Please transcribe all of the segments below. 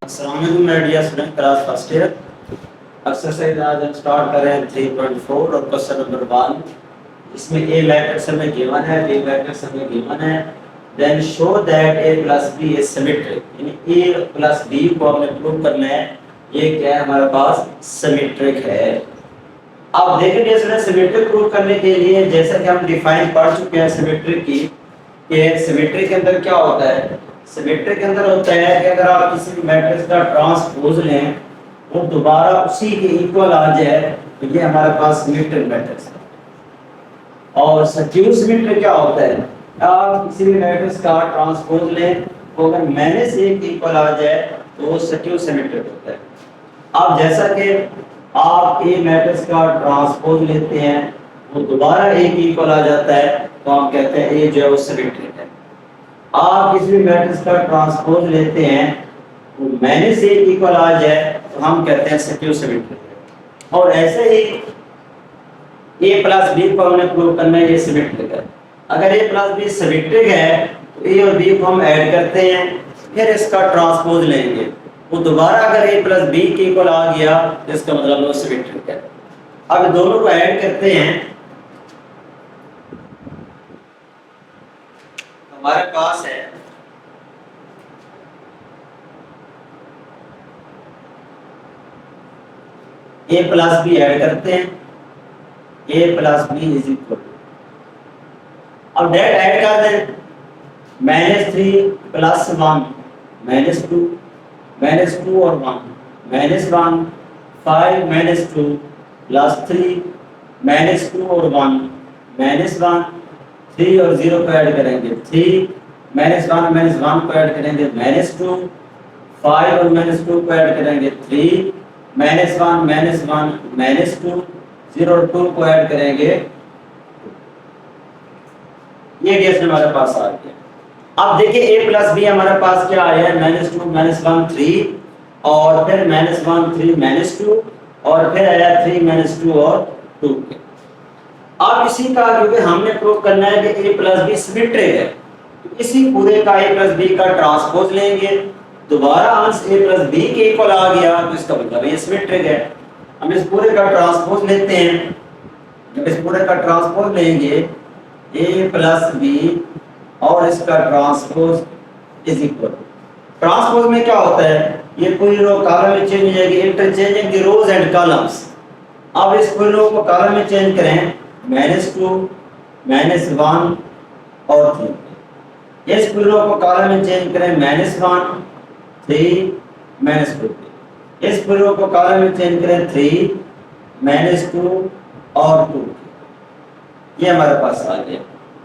अस्सलाम वालेकुम my dear student, class first year. Exercise आज हम स्टार्ट कर रहे हैं 3.4 और क्वेश्चन नंबर 1। इसमें ए मैट्रिक्स हमें गिवन है, बी मैट्रिक्स हमें गिवन है। Then show that A plus B is symmetric, यानी ए प्लस बी को हमने प्रूव करना है ये क्या है हमारे पास सिमेट्रिक है। अब देखिए डियर स्टूडेंट, सिमेट्रिक प्रूव करने के लिए जैसा कि हम डिफाइन पढ़ चुके हैं सिमेट्रिक की, कि सिमेट्री के अंदर क्या होता है। सिमेट्री के अंदर होता है कि अगर आप किसी भी मैट्रिक्स का ट्रांसपोज लें वो दोबारा उसी के इक्वल आ जाए तो ये हमारे पास सिमेट्रिक मैट्रिक्स है। और स्क्यू सिमेट्री क्या होता है, आप किसी भी मैट्रिक्स का ट्रांसपोज लें वो अगर मैंने से एक इक्वल आ जाए तो वो स्क्यू सिमेट्रिक होता है। अब जैसा कि आप ए मैट्रिक्स का ट्रांसपोज लेते हैं वो दोबारा एक इक्वल आ जाता है तो हम कहते हैं ए जो है वो सिमेट्रिक है। आप किसी भी मैट्रिक्स का ट्रांसपोज लेते हैं वो मैंने से एक इक्वल आ जाए तो हम कहते हैं स्क्यू सिमेट्रिक है। और ऐसे ही ए प्लस बी को हमने प्रूव करना है ये सिमेट्रिक है। अगर ए प्लस बी सिमेट्रिक है तो ए और बी को हम ऐड करते हैं, फिर इसका ट्रांसपोज लेंगे वो दोबारा अगर ए प्लस बी के इक्वल आ गया तो इसका मतलब वो सिमेट्रिक है। अब दोनों को ऐड करते हैं, हमारे पास है ए प्लस बी ऐड करते हैं, ए प्लस बी इज इक्वल, अब डेट ऐड कर दें -3 प्लस 1 -2 -2 और 1 -1 5 -2 प्लस 3 -2 और 1 -1 3 और 0 को ऐड करेंगे 3 -1 को ऐड करेंगे -2 5 और -2 को ऐड करेंगे 3 -1 -2 0 और 2 को ऐड करेंगे। ये केस हमारे पास आ गया। अब देखिए ए प्लस बी हमारे पास क्या आया है -2 -1 3 और फिर -1 3 -2 और फिर आया 3 -2 और 2 के। अब इसी का क्योंकि हमने प्रूव करना है कि ए प्लस बी सिमेट्रिक है तो इसी पूरे का ए प्लस बी का ट्रांसपोज लेंगे, दोबारा अंश ए प्लस बी के इक्वल आ गया तो इसका मतलब ये सिमेट्रिक है। हम इस पूरे का ट्रांसपोज लेते हैं, जब इस पूरे का ट्रांसपोज लेंगे ए प्लस बी और इसका ट्रांसपोज इज इक्वल। ट्रांसपोज में क्या होता है, ये पूरी रो कॉलम में चेंज हो जाएगी, interchanging the rows and columns. अब इस पूरी रो को कॉलम में चेंज करें -2 -1 और 3, इस पूरी रो को कॉलम में चेंज करें -1 3 -2, इस पूरी रो को कॉलम में चेंज करें 3 -2 और 2। ये हमारे पास आ गया।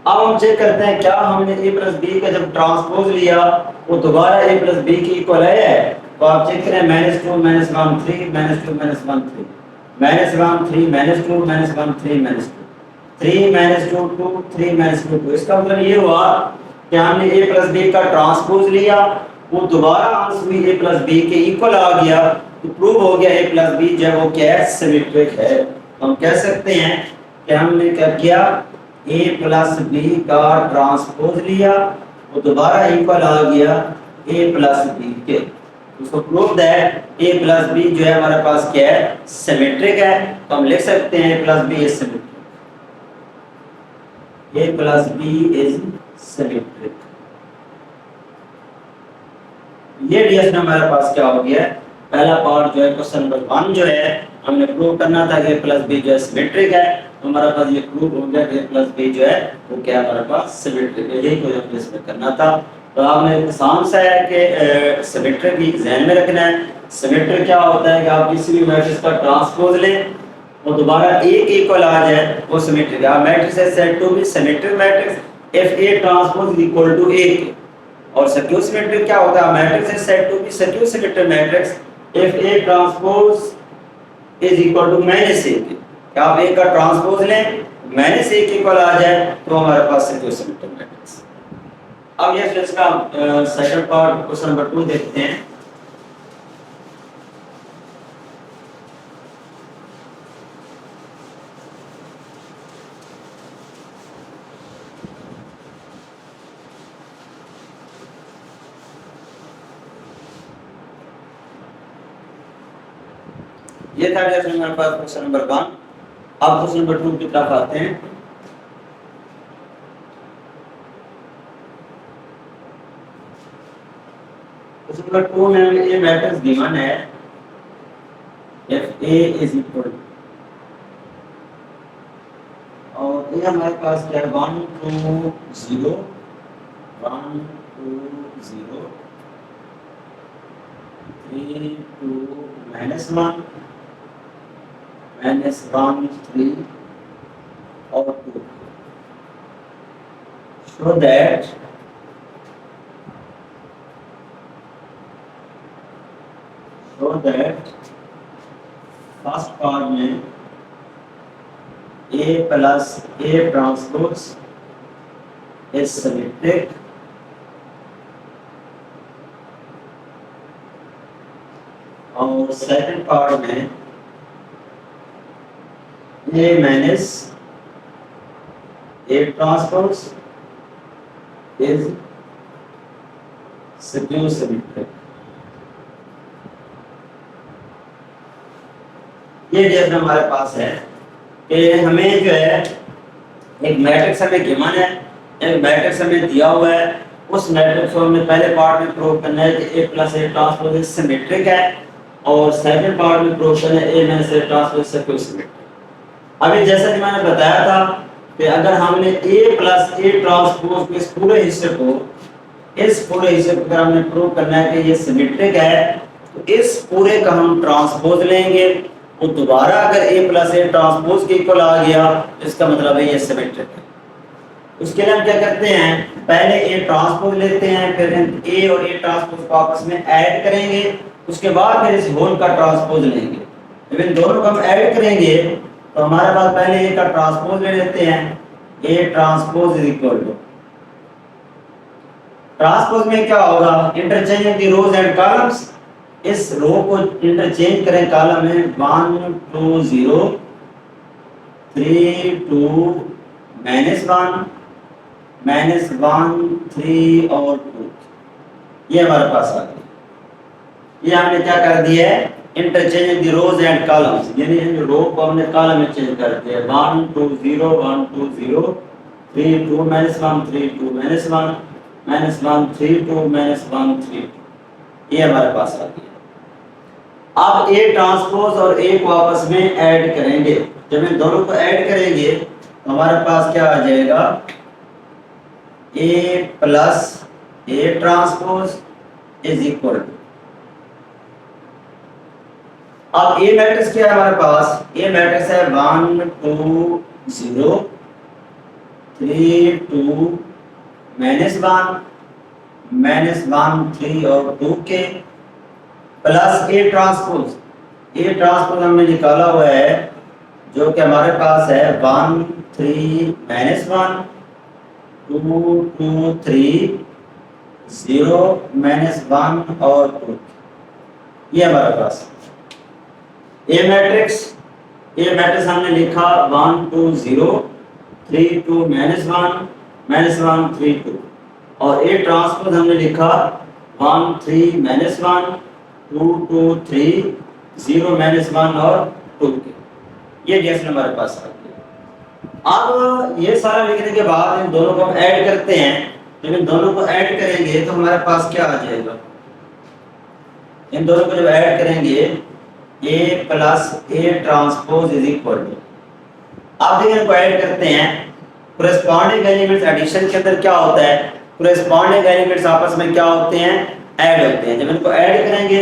अब हम चेक करते हैं क्या हमने a प्लस बी का जब ट्रांसपोज लिया वो दोबारा a प्लस बी के इक्वल है। तो आप चेक करें -2 -1 3 -2 -1 3 -1 3 -2 -1 3 -2 3 -2 2 3 -2 2। इसका मतलब ये हुआ कि हमने a प्लस बी का ट्रांसपोज लिया वो दोबारा अंश में a प्लस बी के इक्वल आ गया तो प्रूव हो गया a प्लस बी जब वो क्या है सिमेट्रिक है। हम कह सकते हैं कि हमने क्या किया a प्लस बी का ट्रांसपोज लिया वो दोबारा इक्वल आ गया a प्लस बी के। उसको prove that a plus B जो है हमारे पास क्या है सिमेट्रिक है। तो हम लिख सकते हैं a plus B is symmetric, a plus B is symmetric. ये डीएस में हमारे पास क्या हो गया, पहला पार्ट जो है क्वेश्चन नंबर 1 जो है हमने प्रूव करना था कि a प्लस बी जो है सिमेट्रिक है। तो हमारे पास ये प्रूव हो गया कि a प्लस बी जो है वो क्या हमारे पास सिमेट्रिक है। यही कोई हमें इसमें करना था। तो आपने आसान सा है कि सिमेट्रिक की ध्यान में रखना है। सिमेट्रिक क्या होता है कि आप किसी भी मैट्रिक्स का ट्रांसपोज लें वो दोबारा a के इक्वल आ जाए वो सिमेट्रिक है। Matrix is said to be symmetric matrix if a transpose is equal to a। और स्क्यू सिमेट्रिक क्या होता है, matrix is said to be skew symmetric matrix if a transpose is equal to -a के। क्या आप a का transpose लें -a के इक्वल आ जाए तो हमारे पास स्क्यू सिमेट्रिक मैट्रिक्स। अब ये इसका सेकंड पार्ट क्वेश्चन नंबर 2 देखते हैं। ये था डियर हमारे पास क्वेश्चन नंबर 1। अब क्वेश्चन नंबर 2 की तरफ आते हैं। क्वेश्चन नंबर 2 में ये मैट्रिक्स गिवन है एफ ए इज इक्वल, और ये हमारे पास क्या है 1 2 0 1 2 0 3 2 -1 -1 3 और 2, so that फर्स्ट पार्ट में A plus A transpose is symmetric, और सेकंड पार्ट में A minus A transpose is skew symmetric। ये डियर हमारे पास है कि हमें जो है एक मैट्रिक्स हमें गिवन है, एक मैट्रिक्स हमें दिया हुआ है, उस मैट्रिक्स को हमें पहले पार्ट में प्रूव करना है कि A plus A transpose symmetric है, और सेकंड पार्ट में प्रूव करना है A minus A transpose skew symmetric. अभी जैसा कि मैंने बताया था कि अगर हमने A plus A ट्रांसपोज के इस पूरे हिस्से को अगर हमने प्रूव करना है कि ये सिमेट्रिक है, तो इस पूरे का हम ट्रांसपोज लेंगे, वो दोबारा अगर A plus A ट्रांसपोज के इक्वल आ गया, इसका मतलब है ये सिमेट्रिक है। उसके लिए हम क्या करते हैं, पहले A ट्रांसपोज लेते हैं, फिर A और A ट्रांसपोज को आपस में ऐड करेंगे, उसके बाद फिर इस होल का ट्रांसपोज लेंगे। जब इन दोनों को हम ऐड करेंगे तो हमारे पास पहले A का ट्रांसपोज ले लेते हैं, A transpose is equal to, transpose में क्या होगा, interchange of the rows and columns, इस रो को इंटरचेंज करें कॉलम में 1 2 0 3 2 -1 -1 3 और 2, ये हमारे पास आ गया। ये हमने क्या कर दिया है, interchange of the rows and columns, यानी रो को हमने कॉलम में चेंज कर दिया। 1 2 0 1 2 0 3 2 -1 3 2 -1 -1 3 2 -1 3 2, ये हमारे पास आ गया। अब A ट्रांसपोज और A को आपस में ऐड करेंगे, जब इन दोनों को ऐड करेंगे तो हमारे पास क्या आ जाएगा, A plus A transpose is equal to, अब A मैट्रिक्स क्या है हमारे पास, A मैट्रिक्स है 1 2 0 3 2 -1 -1 3 और 2 के प्लस A ट्रांसपोज हमने निकाला हुआ है, जो कि हमारे पास है 1 3 -1 2 2 3 0 -1 और 2, ये हमारे पास A मैट्रिक्स हमने लिखा 1 2 0 3 2 -1 -1 3 2, और A ट्रांसपोज हमने लिखा 1 3 -1 2 2 3 0 -1 और 2 के, ये जैसे हमारे पास आ गया। अब ये सारा लिखने के बाद इन दोनों को हम ऐड करते हैं, जब इन दोनों को ऐड करेंगे तो हमारे पास क्या आ जाएगा, इन दोनों को जब ऐड करेंगे A plus A transpose is equal to, अब देखिए इनको ऐड करते हैं, कोरेस्पॉन्डिंग एलिमेंट्स एडिशन के अंदर क्या होता है, कोरेस्पॉन्डिंग एलिमेंट्स आपस में क्या होते हैं, ऐड होते हैं। जब इनको ऐड करेंगे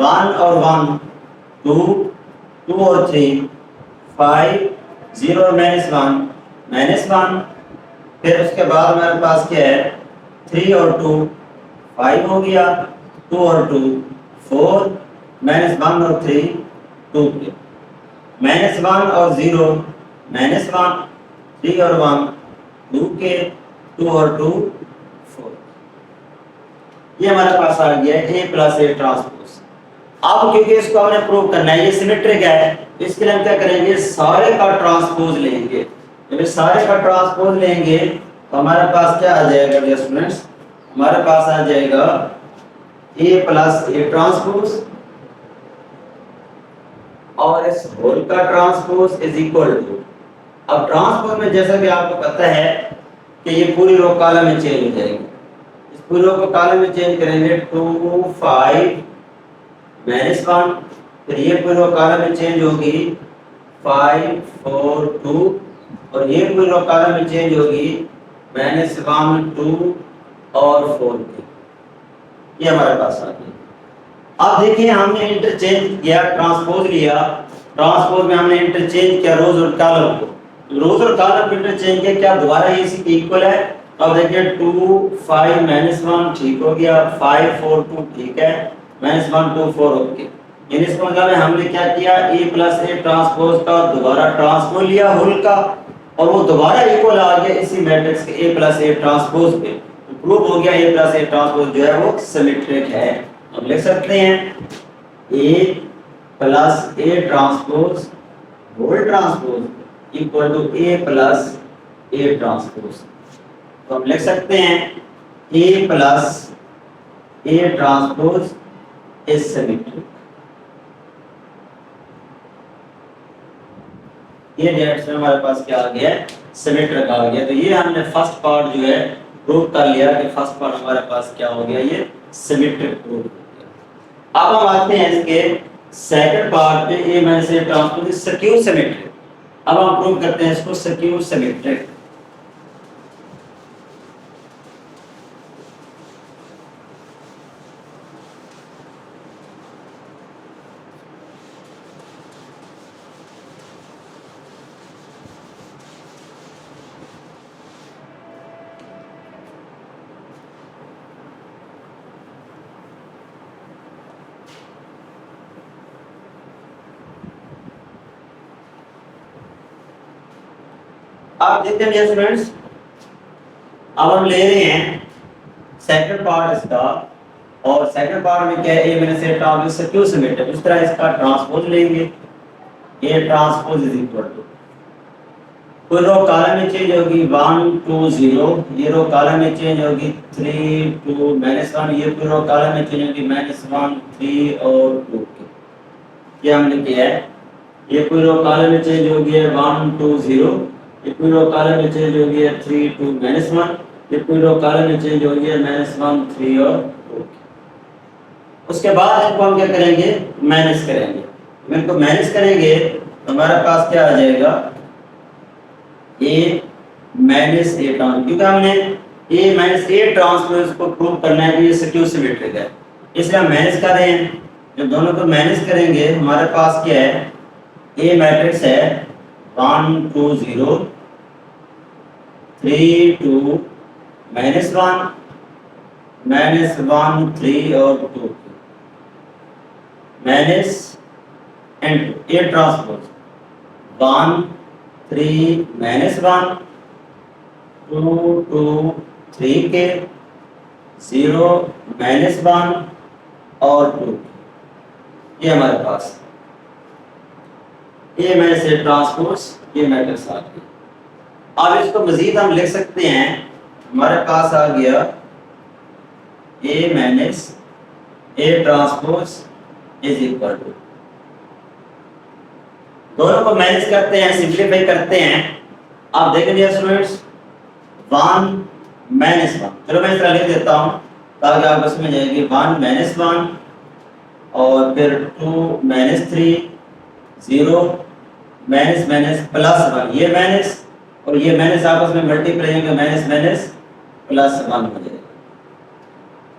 1 और 1 2 2 और 3 5 0 और -1 फिर उसके बाद हमारे पास क्या है 3 और 2 5 हो गया, 2 और 2 4 -1 और 3 2 के, -1 और 0 -1 3 और 1 2 के, 2 और 2 4, ये हमारे पास आ गया है A plus A ट्रांसपोज। अब क्योंकि इसको हमने प्रूव करना है ये सिमेट्रिक है, इसके लिए हम क्या करेंगे, सारे का ट्रांसपोज लेंगे। जब सारे का ट्रांसपोज लेंगे तो हमारे पास क्या आ जाएगा डियर स्टूडेंट्स, हमारे पास आ जाएगा A plus A ट्रांसपोज और इस होल का ट्रांसपोज इज इक्वल टू, अब ट्रांसपोज में जैसा कि आपको पता है कि ये पूरी रो कॉलम में चेंज हो जाएगी, इस पूरी रो को कॉलम में चेंज करेंगे 2 5 -1, फिर ये पूरी रो कॉलम में चेंज होगी 5 4 2, और ये पूरी रो कॉलम में चेंज होगी -1 2 और 4 3। ये हमारे पास आ गया। अब देखिए हमने इंटरचेंज किया, ट्रांसपोज लिया, ट्रांसपोज में हमने इंटरचेंज किया रोज और कॉलम को, रोज और कॉलम को इंटरचेंज किया, क्या दोबारा ये इसी के इक्वल है? अब देखिए 2 5 -1 ठीक हो गया, 5 4 2 ठीक है, -1 2 4 ओके। यानी इसका मतलब है हमने क्या किया, a प्लस ए ट्रांसपोज का दोबारा ट्रांसपोज लिया होल का, और वो दोबारा इक्वल आ गया इसी मैट्रिक्स के a प्लस ए ट्रांसपोज पे, तो प्रूव हो गया a प्लस ए ट्रांसपोज जो है वो सिमेट्रिक है। हम लिख सकते हैं a plus A transpose whole transpose equal to a plus A transpose. तो हम लिख सकते हैं a plus A transpose is symmetric. ये डायरेक्ट में हमारे पास क्या आ गया है, सिमेट्रिक आ गया। तो ये हमने फर्स्ट पार्ट जो है प्रूव कर लिया कि फर्स्ट पार्ट हमारे पास क्या हो गया, ये सिमेट्रिक प्रूव हो गया। अब हम आते हैं इसके सेकंड पार्ट पे, A minus A transpose skew symmetric. अब हम प्रूव करते हैं इसको स्क्यू सिमेट्रिक। आप देखते हैं स्टूडेंट्स, अब हम ले रहे हैं सेकंड पार्ट इसका, और सेकंड पार्ट में क्या है, A minus A transpose skew symmetric. इस तरह इसका ट्रांसपोज लेंगे, A transpose is equal to, कोई रो कॉलम में चेंज होगी 1 2 0, ये रो कॉलम में चेंज होगी 3 2 -1, ये पूरी रो कॉलम में चेंज होगी -1 3 और 2। ये हमने किया है, ये पूरी रो कॉलम में चेंज होगी 1 2 0, ये पूरी रो कॉलम में चेंज हो गया 3 2 -1, ये पूरी रो कॉलम में चेंज हो गया -1 3 और 2। उसके बाद इनको हम क्या करेंगे, माइनस करेंगे। इनको माइनस करेंगे तो हमारे पास क्या आ जाएगा, a माइनस ए ट्रांसपोज, क्योंकि हमने a माइनस ए ट्रांसपोज को प्रूव करना है कि ये स्क्यू सिमेट्रिक है, इसलिए हम माइनस कर रहे हैं। जब दोनों को माइनस करेंगे हमारे पास क्या है, a मैट्रिक्स है 1 2 0 3 2 -1 -1 3 और 2 माइनस एंड ए ट्रांसपोज 1 3 -1 2 2 3 के 0 -1 और 2, ये हमारे पास ये माइनस ए ट्रांसपोज ये मैट्रिक्स आ गया। अब इसको मजीद हम लिख सकते हैं, हमारे पास आ गया a minus A transpose is equal to, दोनों को माइनस करते हैं, सिंपलीफाई करते हैं। आप देखेंगे स्टूडेंट्स 1 -1, चलो मैं इस तरह लिख देता हूं ताकि आपको समझ आएगी, 1 -1 और फिर 2 -3 0 माइनस माइनस प्लस 1, ये माइनस और ये माइनस आपस में मल्टीप्लाई होंगे, माइनस माइनस प्लस 1 हो जाएगा,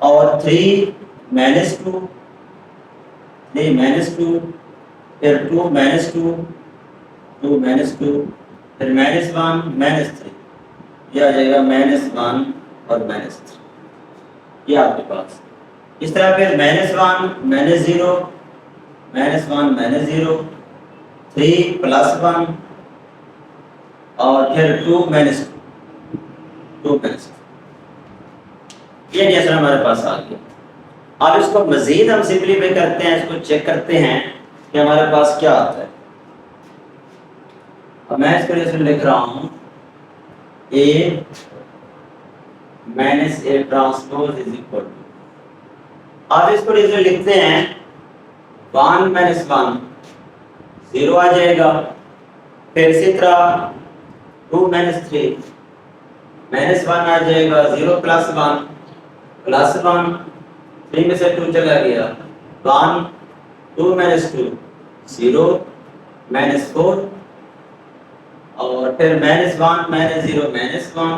और 3 -2 3 -2 फिर 2 -2 2 -2 फिर -1 -3, ये आ जाएगा -1 और -3, ये आपके पास। इस तरह फिर -1 -0 -1 -0 3 +1 और फिर 2 -2 2 -2, ये जैसा हमारे पास आ गया। अब इसको मजीद हम सिंपलीफाई करते हैं, इसको चेक करते हैं कि हमारे पास क्या आता है। अब मैं इसको जैसे लिख रहा हूं a minus A transpose is equal to, अब इसको जैसे लिखते हैं 1 -1 0 आ जाएगा। फिर इसी तरह 2 माइनस 3 माइनस 1 आ जाएगा, 0 प्लस 1 प्लस 1, 3 में से 2 चला गया 1, 2 माइनस 2 0 माइनस 4 और फिर माइनस 1 माइनस 0 माइनस 1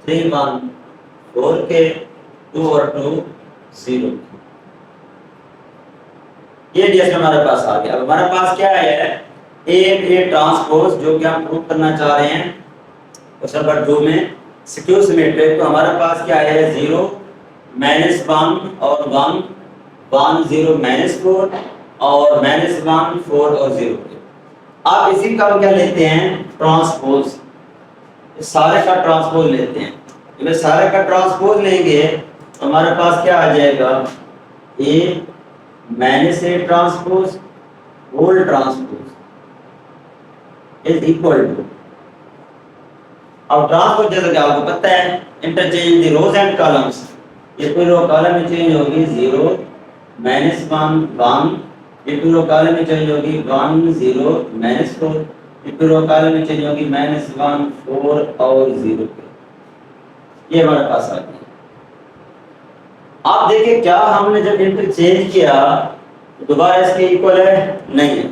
3 1 4 के 2 और 2 0। ये डीएस हमारे पास आ गया। अब हमारे पास क्या है, ए ट्रांसपोज जो कि हम प्रूव करना चाह रहे हैं क्वेश्चन नंबर 2 में स्क्यू सिमेट्रिक। तो हमारे पास क्या है 0 माइनस 1 और 1 1 0 माइनस 4 और माइनस 1 4 और 0। आप इसी का क्या लेते हैं ट्रांसपोज, सारे का ट्रांसपोज लेते हैं। जब सारे का ट्रांसपोज लेंगे तो हमारे पास क्या आ जाएगा A minus A transpose whole transpose is equal to, अब ट्रांसपोज जैसे कि आपको पता है interchange the rows and columns, ये पूरी रो कॉलम में चेंज होगी 0 माइनस 1 1, ये पूरी रो कॉलम में चेंज होगी 1 0 माइनस 4, ये पूरी रो कॉलम में चेंज होगी माइनस 1 4 और 0। ये हमारे पास आ गया। आप देखिए क्या हमने जब इंटरचेंज किया तो दोबारा इसके इक्वल है नहीं है,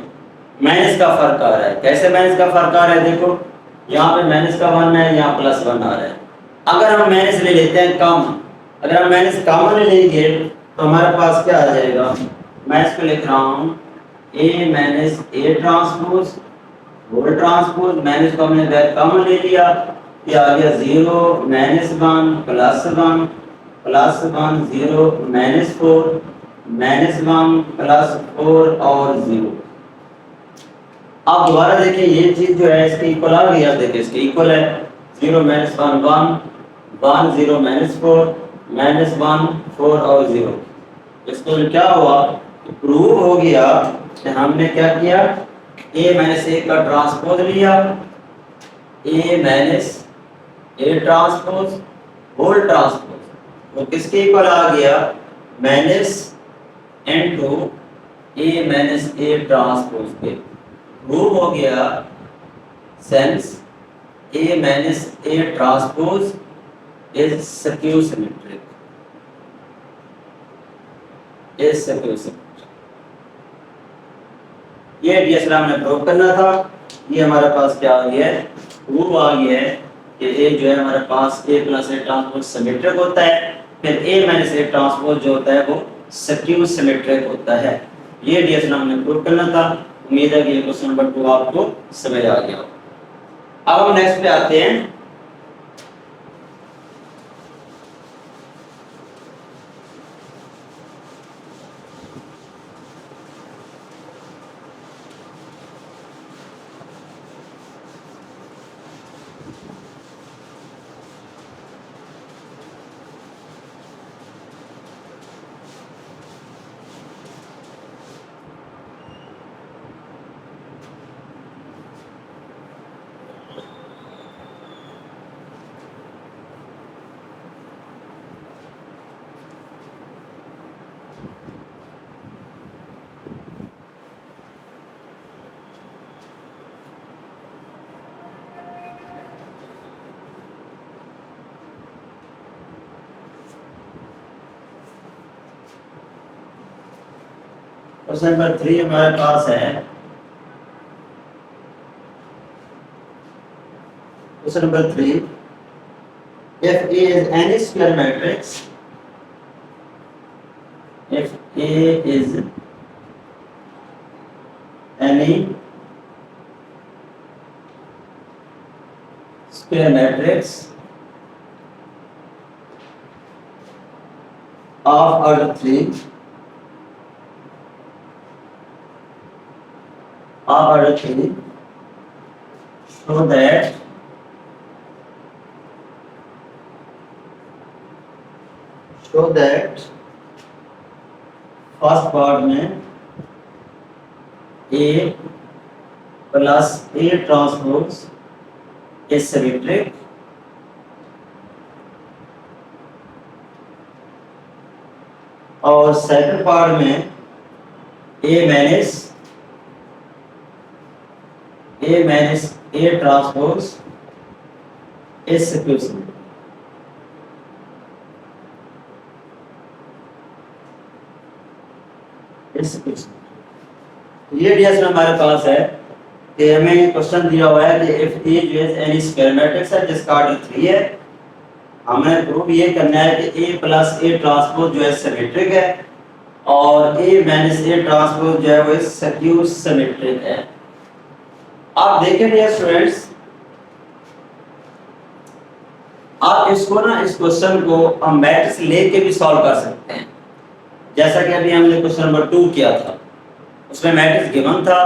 माइनस का फर्क आ रहा है। कैसे माइनस का फर्क आ रहा है, देखो यहाँ पे माइनस का 1 है, यहाँ प्लस 1 आ रहा है। अगर हम माइनस ले लेते हैं कम, अगर हम माइनस कम ले लेंगे तो हमारे पास क्या आ जाएगा, मैं इसको लिख रहा हूँ A minus A transpose whole transpose, minus को हमने अगर कम ले लिया ये आ गया 0 minus 1 plus 1 plus 1 0 minus 4 minus 1 plus 4 और 0। आप दोबारा देखिए ये चीज जो है इसके इक्वल आ गई, आप देखिए इसके इक्वल है 0 माइनस 1 1 1 0 माइनस 4 माइनस 1 4 और 0। इसको क्या हुआ, प्रूव हो गया कि हमने क्या किया a माइनस ए का ट्रांसपोज लिया, a minus A transpose whole transpose, तो किसके इक्वल आ गया minus into a minus A transpose के। प्रूव हो गया since a minus A transpose is skew symmetric, is skew symmetric. ये डीएसएल हमने प्रूव करना था। ये हमारे पास क्या आ गया है, प्रूव आ गया है कि ए जो है हमारे पास a plus A transpose symmetric होता है, फिर a माइनस ए ट्रांसपोज जो होता है वो स्क्यू सिमेट्रिक होता है। ये डीएसएल हमने प्रूव करना था। उम्मीद है कि ये क्वेश्चन नंबर 2 आपको समझ आ गया। अब हम नेक्स्ट पे आते हैं। क्वेश्चन नंबर 3 हमारे पास है। Question number 3, if A is any square matrix, if A is any square matrix of order 3 of order 3, show that first part में A plus A transpose is symmetric, और second part में A minus A minus A transpose is secure symmetric. ये डीएस में हमारे पास है कि हमें क्वेश्चन दिया हुआ है कि इफ ए जो है एनी स्क्वायर मैट्रिक्स है जिसका ऑर्डर 3 है, हमें प्रूव ये करना है कि ए प्लस ए ट्रांसपोज जो है सिमेट्रिक है और ए माइनस ए ट्रांसपोज जो है वो स्क्यू सिमेट्रिक है। आप देखें डियर स्टूडेंट्स, आप इसको ना इस क्वेश्चन को हम मैट्रिक्स लेके भी सॉल्व कर सकते हैं। जैसा कि अभी हमने क्वेश्चन नंबर 2 किया था, उसमें मैट्रिक्स गिवन था,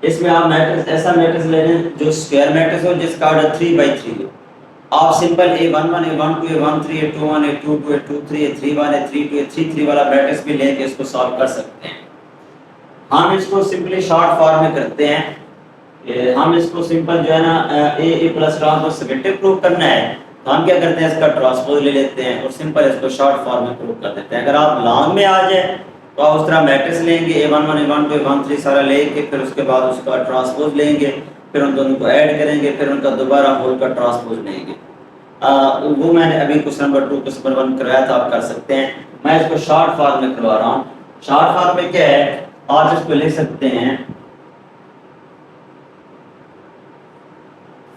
इसमें आप मैट्रिक्स ऐसा मैट्रिक्स ले लें जो स्क्वायर मैट्रिक्स हो जिसका ऑर्डर 3/3 हो। आप simple a11 a12 a13 a21 a22 a23 a31 a32 a33 वाला मैट्रिक्स भी लेके इसको सॉल्व कर सकते हैं। हम इसको सिंपली शॉर्ट फॉर्म में करते हैं। हम इसको सिंपल जो है ना ए प्लस ट्रांसपोज सिमेट्रिक प्रूव करना है, तो हम क्या करते हैं इसका ट्रांसपोज ले लेते हैं और सिंपल इसको शॉर्ट फॉर्म में प्रूव कर देते हैं। अगर आप लॉन्ग में आ जाए तो आप उस तरह मैट्रिक्स लेंगे a11 a12 a13 सारा लेके फिर उसके बाद उसका ट्रांसपोज लेंगे, फिर उन दोनों को ऐड करेंगे, फिर उनका दोबारा होल का ट्रांसपोज लेंगे। वो मैंने अभी क्वेश्चन नंबर 2 क्वेश्चन नंबर 1 कराया था, आप कर सकते हैं। मैं इसको शॉर्ट फॉर्म में करवा रहा हूँ। शॉर्ट फॉर्म में क्या है, आप इसको लिख सकते हैं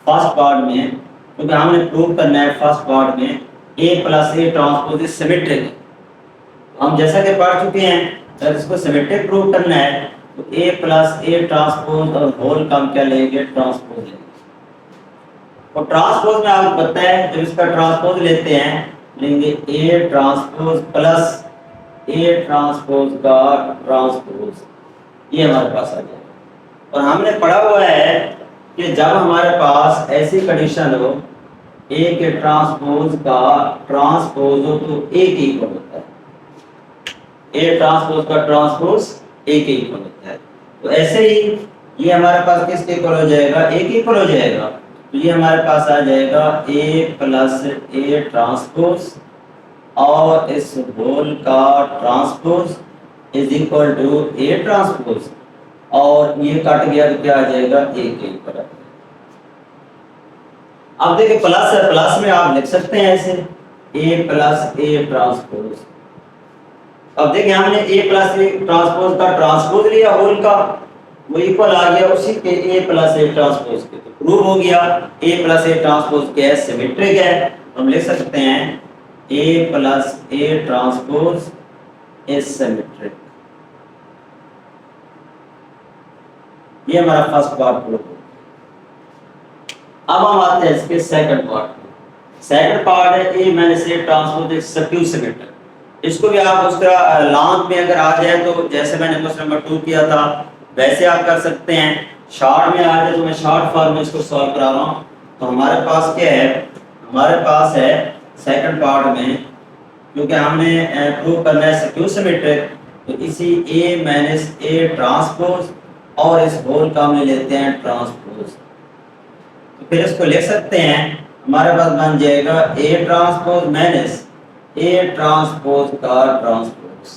फर्स्ट पार्ट में, क्योंकि हमने प्रूव करना है फर्स्ट पार्ट में a plus A transpose is symmetric है। हम जैसा कि पढ़ चुके हैं, अगर इसको सिमेट्रिक प्रूव करना है तो a प्लस ए ट्रांसपोज और होल का हम क्या लेंगे, ट्रांसपोज लेंगे। और ट्रांसपोज में आपको पता है जब इसका ट्रांसपोज लेते हैं लेंगे a transpose plus A transpose का ट्रांसपोज, ये हमारे पास आ जाएगा। और हमने पढ़ा हुआ है कि जब हमारे पास ऐसी कंडीशन हो a के ट्रांसपोज का ट्रांसपोज हो तो a के इक्वल होता है, a ट्रांसपोज का ट्रांसपोज a के इक्वल होता है। तो ऐसे ही ये हमारे पास किसके इक्वल हो जाएगा, a के इक्वल हो जाएगा। तो ये हमारे पास आ जाएगा a प्लस ए ट्रांसपोज और इस होल का transpose is equal to a transpose, और ये कट गया तो क्या आ जाएगा, a के इक्वल। अब देखिए प्लस है, प्लस में आप लिख सकते हैं ऐसे a प्लस ए ट्रांसपोज। अब देखिए हमने a प्लस ए ट्रांसपोज का ट्रांसपोज लिया होल का, वो इक्वल आ गया उसी के a प्लस ए ट्रांसपोज के, तो प्रूव हो गया a प्लस ए ट्रांसपोज क्या है, सिमेट्रिक है। हम लिख सकते हैं a plus A transpose is symmetric. ये हमारा फर्स्ट पार्ट प्रूव हो। अब हम आते हैं इसके सेकंड पार्ट। सेकंड पार्ट है a minus A transpose is skew symmetric. इसको भी आप उस तरह लॉन्ग में अगर आ जाए तो जैसे मैंने क्वेश्चन नंबर 2 किया था वैसे आप कर सकते हैं। शॉर्ट में आ जाए तो मैं शॉर्ट फॉर्म में इसको सॉल्व करा रहा हूँ। तो हमारे पास क्या है, हमारे पास है सेकंड पार्ट में, क्योंकि हमने प्रूव करना है स्क्यू सिमेट्रिक, तो इसी a माइनस ए ट्रांसपोज और इस होल का हम ले लेते हैं ट्रांसपोज। तो फिर इसको लिख सकते हैं, हमारे पास बन जाएगा a transpose minus A transpose का ट्रांसपोज,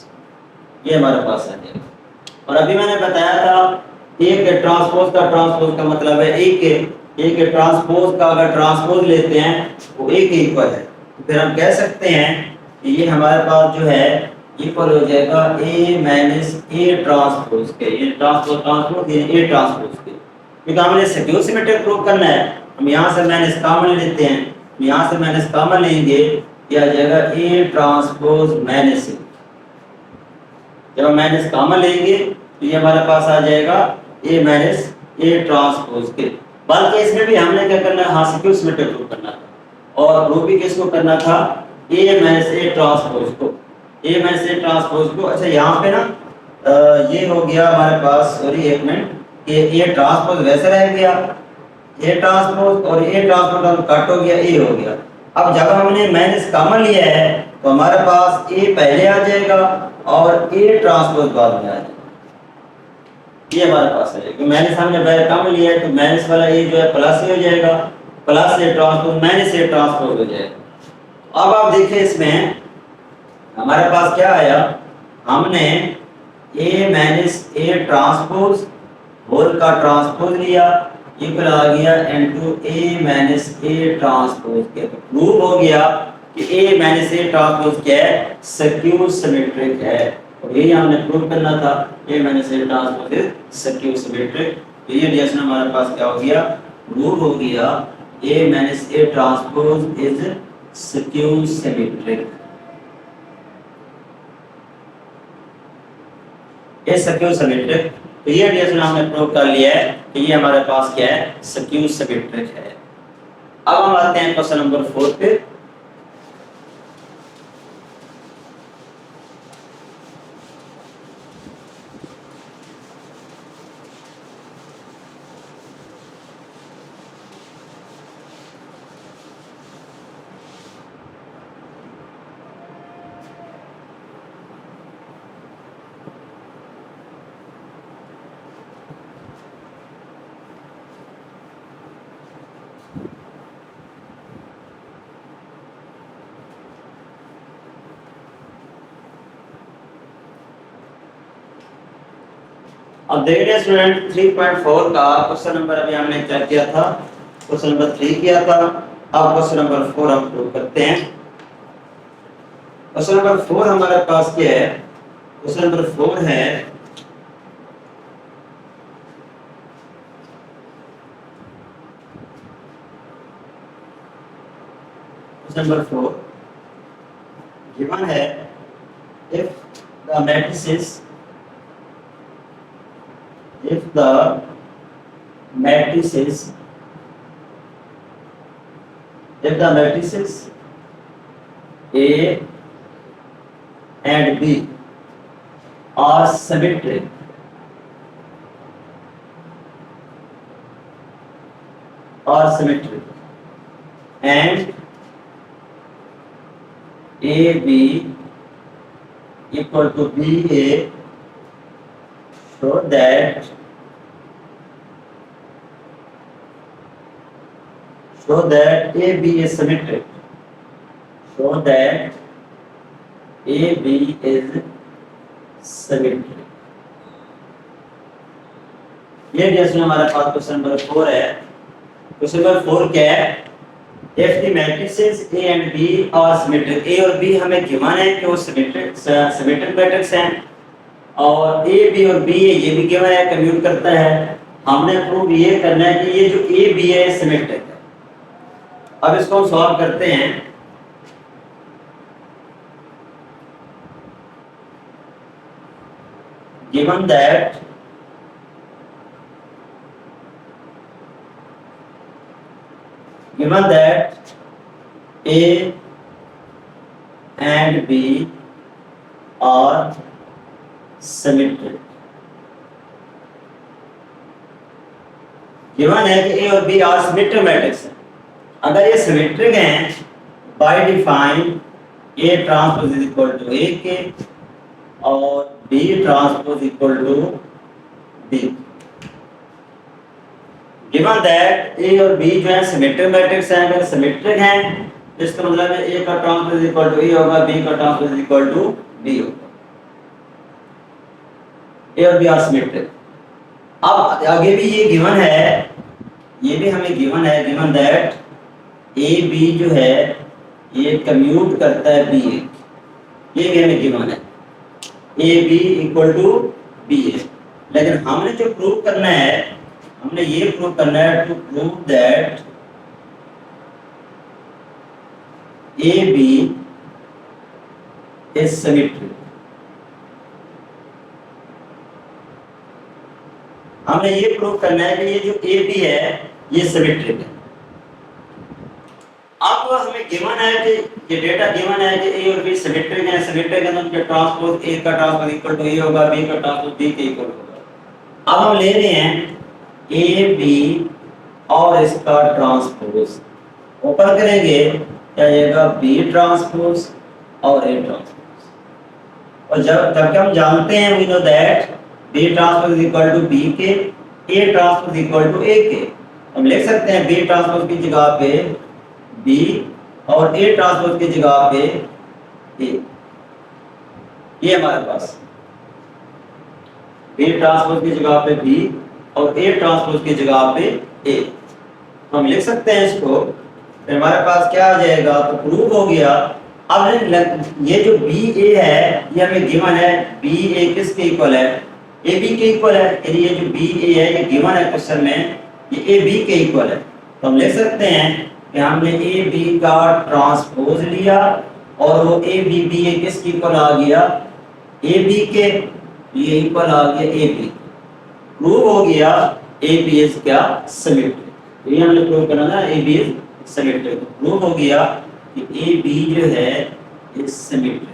ये हमारे पास आ जाएगा। और अभी मैंने बताया था a के ट्रांसपोज का ट्रांसपोज का मतलब है a के ट्रांसपोज का अगर ट्रांसपोज लेते हैं वो a के इक्वल है। तो फिर हम कह सकते हैं कि ये हमारे पास जो है इक्वल हो जाएगा a माइनस ए ट्रांसपोज के, ये ट्रांसपोज ट्रांसपोज ये a ट्रांसपोज के, क्योंकि हमने स्क्यू सिमेट्रिक प्रूव करना है। हम यहाँ से माइनस कॉमन लेते हैं, यहाँ से माइनस कॉमन लेंगे, ये आ जाएगा a ट्रांसपोज माइनस ए। जब हम माइनस कॉमन लेंगे तो ये हमारे पास आ जाएगा a माइनस ए ट्रांसपोज के। बल्कि इसमें भी हमने क्या करना है, हाँ स्क्यू सिमेट्रिक प्रूव करना था और प्रूव भी किसको करना था, a माइनस ए ट्रांसपोज को, a माइनस ए ट्रांसपोज को। अच्छा यहाँ पे ना ये हो गया हमारे पास, सॉरी एक मिनट, कि a ट्रांसपोज वैसे रह गया, a ट्रांसपोज और a ट्रांसपोज कट हो गया, a हो गया। अब जब हमने माइनस कॉमन लिया है तो हमारे पास a पहले आ जाएगा और a ट्रांसपोज बाद में आ जाएगा, ये हमारे पास है। माइनस हमने पहले कॉमन लिया है तो माइनस वाला a जो है प्लस हो जाएगा, plus A transpose minus A transpose हो जाएगा। अब आप देखिए इसमें हमारे पास क्या आया, हमने a minus A transpose whole का ट्रांसपोज लिया, इक्वल आ गया into A minus A transpose के। तो प्रूव हो गया कि ए माइनस ए ट्रांसपोज क्या है, स्क्यू सिमेट्रिक है। और यही हमने प्रूव करना था, A minus A transpose is skew symmetric. तो ये रिलेशन हमारे पास क्या हो गया, प्रूव हो गया, A minus A transpose is skew symmetric. ये स्क्यू सिमेट्रिक, तो ये रिलेशन हमने प्रूव कर लिया है कि ये हमारे पास क्या है, स्क्यू सिमेट्रिक है। अब हम आते हैं क्वेश्चन नंबर 4 पे। अब देखिए स्टूडेंट 3.4 का क्वेश्चन नंबर अभी हमने क्या किया था, क्वेश्चन नंबर 3 किया था। अब क्वेश्चन नंबर 4 हम प्रूव करते हैं। क्वेश्चन नंबर 4 हमारे पास क्या है, क्वेश्चन नंबर 4 है नंबर 4 गिवन है if the matrices if the matrices A and B are symmetric and AB equal to BA, so that AB is symmetric, so that AB is symmetric। ये relation हमारे पास question number 4 है। Question number 4 क्या है, if the matrices A and B are symmetric, A और B हमें given है कि वो सिमेट्रिक मैट्रिक्स हैं, और A B और B है ये भी गिवन है, कम्यूट करता है। हमने प्रूव ये करना है कि ये जो A B है सिमेट्रिक है। अब इसको हम सॉल्व करते हैं। Given that A and B are symmetric, given है कि A और B आर सिमेट्रिक मैट्रिक्स हैं। अगर ये सिमेट्रिक हैं, by define A transpose is equal to A के और B transpose equal to B। Given that A और B जो है सिमेट्रिक मैट्रिक्स हैं, अगर सिमेट्रिक हैं इसका मतलब है A का ट्रांसपोज इक्वल टू A होगा, B का ट्रांसपोज इक्वल टू B होगा। A और B आर सिमेट्रिक। अब आगे भी ये गिवन है, ये भी हमें गिवन है, गिवन दैट A B जो है ये कम्यूट करता है B, ये भी हमें गिवन है, A B equal to B है। लेकिन हमने जो प्रूव करना है, हमने ये प्रूव करना है to prove that A B is symmetric. हमने ये प्रूव करना है कि ये जो A B है ये सिमेट्रिक है। अब हमें गिवन है कि ये डेटा गिवन है कि A और B सिमेट्रिक हैं, सिमेट्रिक है तो उनके ट्रांसपोज A का ट्रांसपोज इक्वल टू A होगा, B का ट्रांसपोज B के इक्वल होगा। अब हम ले रहे हैं A B और इसका ट्रांसपोज, ओपन करेंगे क्या आएगा, B ट्रांसपोज और A ट्रांसपोज। और जबकि हम जानते हैं we know that B transpose is equal to B के, A transpose equal to A के, हम लिख सकते हैं B ट्रांसपोज की जगह पे B और A ट्रांसपोज की जगह पे A। ये हमारे पास B ट्रांसपोज की जगह पे B और A ट्रांसपोज की जगह पे ए। तो हम लिख सकते हैं इसको, फिर हमारे पास क्या आ जाएगा, तो प्रूव हो गया। अब ये जो बी ए है ये हमें गिवन है, बी ए किसके इक्वल है, ए बी के इक्वल है। यानी ये जो बी ए है ये गिवन है क्वेश्चन में, ये ए बी के इक्वल है। तो हम लिख सकते हैं कि हमने ए बी का ट्रांसपोज लिया और वो ए बी बी ए किसके इक्वल आ गया, ए बी के, ये इक्वल आ गया ए बी। प्रूव हो गया ए बी इज क्या, सिमेट्रिक। ये हमने प्रूव करना था, A B is symmetric. Prove हो गया कि ए बी जो है इज सिमेट्रिक।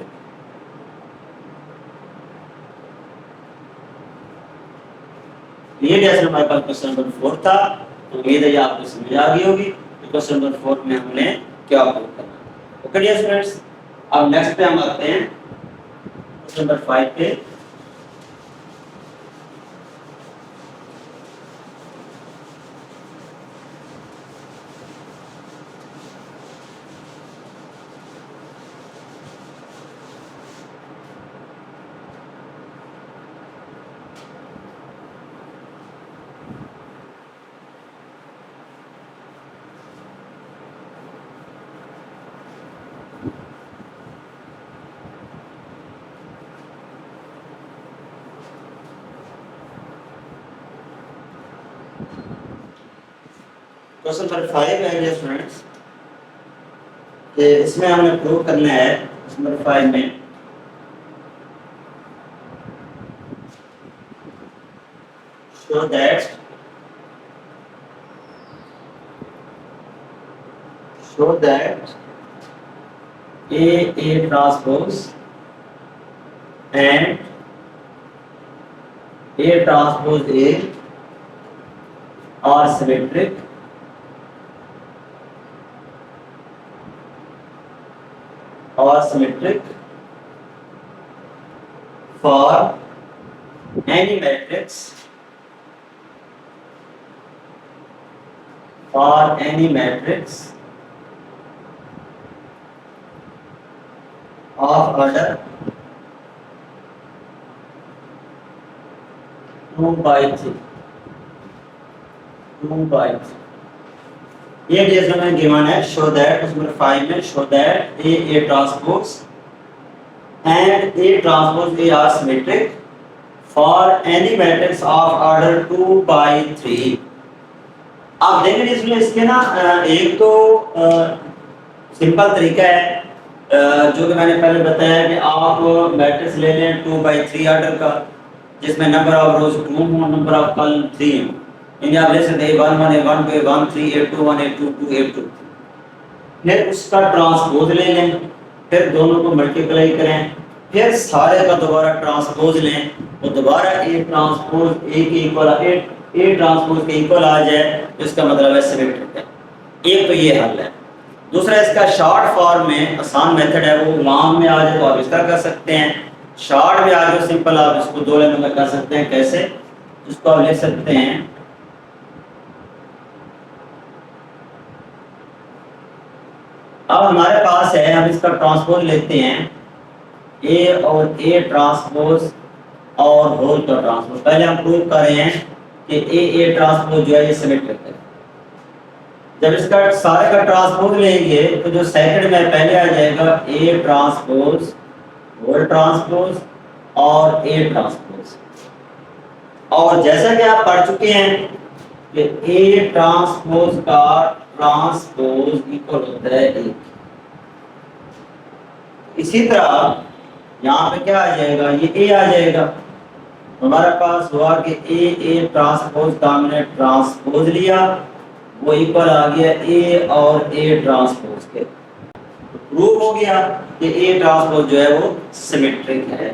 ये जैसे हमारे पास क्वेश्चन नंबर 4 था। तो उम्मीद है आपको समझ आ गई होगी क्वेश्चन नंबर 4 में हमने क्या प्रूव करना। ओके डियर स्टूडेंट्स, अब नेक्स्ट पे हम आते हैं क्वेश्चन नंबर 5 पे। क्वेश्चन नंबर 5 है डियर स्टूडेंट्स, कि इसमें हमें प्रूव करना है क्वेश्चन नंबर 5 में show that A transpose and A transpose A are symmetric for any matrix of order 2/3। ये जैसे मैंने गिवन है, शो दैट, उसमें 5 में show that A transpose and A transpose A R symmetric for any matrix of order 2/3। आप देखेंगे इसमें इसके ना एक तो सिंपल तरीका है जो कि मैंने पहले बताया कि आप मैट्रिक्स ले लें 2/3 ऑर्डर का, जिसमें नंबर ऑफ रोज 2 हो, नंबर ऑफ कॉलम 3 हो। यानी आप ले सकते हैं A1 1 A1 2 A1 3 A2 1 A2 2 A2 3। फिर उसका ट्रांसपोज ले लें, फिर दोनों को मल्टीप्लाई करें, फिर सारे का दोबारा ट्रांसपोज लें, तो दोबारा ए ट्रांसपोज ए के इक्वल ए ट्रांसपोज के इक्वल आ जाए, तो इसका मतलब है सिमेट्रिक है। एक तो ये हल है। दूसरा इसका शॉर्ट फॉर्म में आसान मेथड है, वो लॉन्ग में आ जाए तो आप इसका कर सकते हैं, शॉर्ट में आ जाए सिंपल आप इसको 2 लाइन में कर सकते हैं। कैसे, इसको आप लिख सकते हैं अब हमारे पास है, हम इसका ट्रांसपोज लेते हैं, ए और ए ट्रांसपोज और होल का ट्रांसपोज। पहले हम प्रूव कर रहे हैं कि ए ट्रांसपोज जो है ये सिमेट्रिक है। जब इसका सारे का ट्रांसपोज लेंगे तो जो सेकंड में पहले आ जाएगा ए ट्रांसपोज होल ट्रांसपोज और ए ट्रांसपोज। और जैसा कि आप पढ़ चुके हैं कि ए ट्रांसपोज का ट्रांसपोज इक्वल होता है ए। इसी तरह यहाँ पे क्या आ जाएगा, ये ए आ जाएगा। हमारे पास हुआ कि ए ट्रांसपोज का हमने ट्रांसपोज लिया, वो इक्वल आ गया ए और ए ट्रांसपोज के। प्रूव हो गया कि ए ट्रांसपोज जो है वो सिमेट्रिक है।